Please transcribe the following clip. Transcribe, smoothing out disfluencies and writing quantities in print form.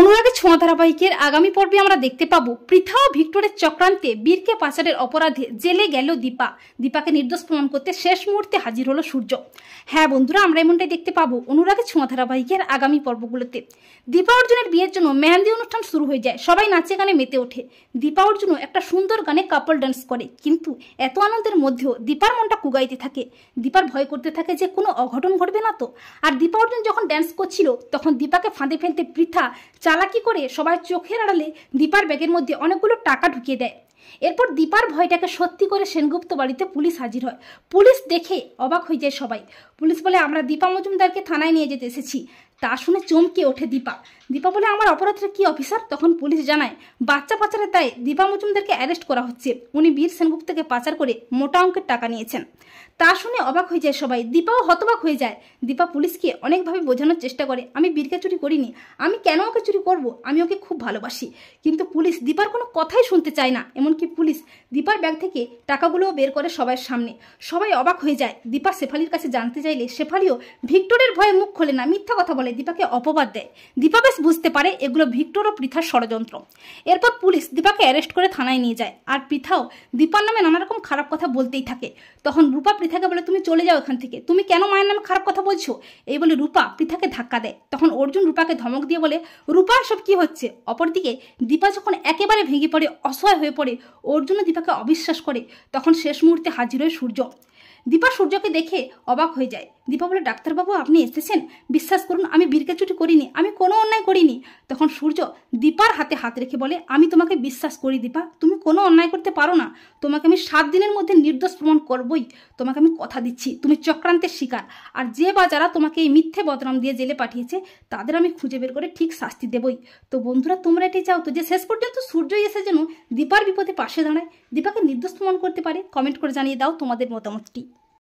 অনুরাগের ছোঁয়া ধারাবাহিকের আগামী পর্বে আমরা দেখতে পাবো পৃথা ও ভিক্টরের চক্রান্তে বীরকে পাচারের অপরাধে জেলে গেল দীপা। দীপাকে নির্দোষ প্রমাণ করতে শেষ মুহূর্তে হাজির হলো সূর্য। হ্যাঁ বন্ধুরা, আমরা এমনটাই দেখতে পাবো অনুরাগের ছোঁয়া ধারাবাহিকের আগামী পর্বগুলোতে। দীপা অর্জুনের বিয়ের জন্য মেহেন্দি অনুষ্ঠান শুরু হয়ে যায়, সবাই নাচে গানে মেতে ওঠে। দীপা অর্জুন একটা সুন্দর গানে কাপল ডান্স করে, কিন্তু এত আনন্দের মধ্যেও দীপার মনটা কুগাইতে থাকে। দীপার ভয় করতে থাকে যে কোনো অঘটন ঘটবে না তো। আর দীপা অর্জুন যখন ডান্স করছিল তখন দীপাকে ফাঁদে ফেলতে পৃথা চালাকি করে সবাই চোখের আড়ালে দীপার ব্যাগের মধ্যে অনেকগুলো টাকা ঢুকিয়ে দেয়। এরপর দীপার ভয়টাকে সত্যি করে সেনগুপ্ত বাড়িতে পুলিশ হাজির হয়। পুলিশ দেখে অবাক হয়ে যায় সবাই। পুলিশ বলে, আমরা দীপা মজুমদারকে থানায় নিয়ে যেতে এসেছি। তা শুনে চমকে ওঠে দীপা। দীপা বলে, আমার অপরাধটা কি অফিসার? তখন পুলিশ জানায়, বাচ্চা পাচারের দায়ে দীপা মজুমদারকে অ্যারেস্ট করা হচ্ছে। উনি বীর সেনগুপ্তকে পাচার করে মোটা অঙ্কের টাকা নিয়েছেন। তা শুনে অবাক হয়ে যায় সবাই, দীপাও হতবাক হয়ে যায়। দীপা পুলিশকে অনেকভাবে বোঝানোর চেষ্টা করে, আমি বীরকে চুরি করিনি, আমি কেন ওকে চুরি করব, আমি ওকে খুব ভালোবাসি। কিন্তু পুলিশ দীপার কোনো কথাই শুনতে চায় না। এমনকি পুলিশ দীপার ব্যাগ থেকে টাকাগুলোও বের করে সবার সামনে। সবাই অবাক হয়ে যায়। দীপা শেফালির কাছে জানতে চাইলে শেফালিও ভিক্টরের ভয়ে মুখ খোলে না, মিথ্যা কথা বলে, দীপাকে অপবাদ দেয়। দীপা বেশ বুঝতে পারে এগুলো ভিক্টর ও পৃথার ষড়যন্ত্র। এরপর পুলিশ দীপাকে অ্যারেস্ট করে থানায় নিয়ে যায়। আর পৃথাও দীপার নামে নানা রকম খারাপ কথা বলতেই থাকে। তখন রূপা পৃথাকে বলে, তুমি চলে যাও এখান থেকে, তুমি কেন মায়ের নামে খারাপ কথা বলছো? এই বলে রূপা পৃথাকে ধাক্কা দেয়। তখন অর্জুন রূপাকে ধমক দিয়ে বলে, রূপা সব কি হচ্ছে? অপরদিকে দীপা যখন একেবারে ভেঙে পড়ে, অসহায় হয়ে পড়ে, অর্জুন দীপাকে অবিশ্বাস করে, তখন শেষ মুহূর্তে হাজির হয় সূর্য। দীপা সূর্যকে দেখে অবাক হয়ে যায়। দীপা বলে, ডাক্তারবাবু আপনি এসেছেন, বিশ্বাস করুন আমি বীরকে চুরি করিনি, আমি কোনো অন্যায় করিনি। তখন সূর্য দীপার হাতে হাত রেখে বলে, আমি তোমাকে বিশ্বাস করি দীপা, তুমি কোনো অন্যায় করতে পারো না। তোমাকে আমি 7 দিনের মধ্যে নির্দোষ প্রমাণ করবই। তোমাকে আমি কথা দিচ্ছি, তুমি চক্রান্তের শিকার। আর যে বা যারা তোমাকে এই মিথ্যে বদনাম দিয়ে জেলে পাঠিয়েছে তাদের আমি খুঁজে বের করে ঠিক শাস্তি দেবই। তো বন্ধুরা, তোমরা এটাই চাও তো যে শেষ পর্যন্ত সূর্যই এসে যেন দীপার বিপদে পাশে দাঁড়ায়, দীপাকে নির্দোষ প্রমাণ করতে পারে? কমেন্ট করে জানিয়ে দাও তোমাদের মতামতটি।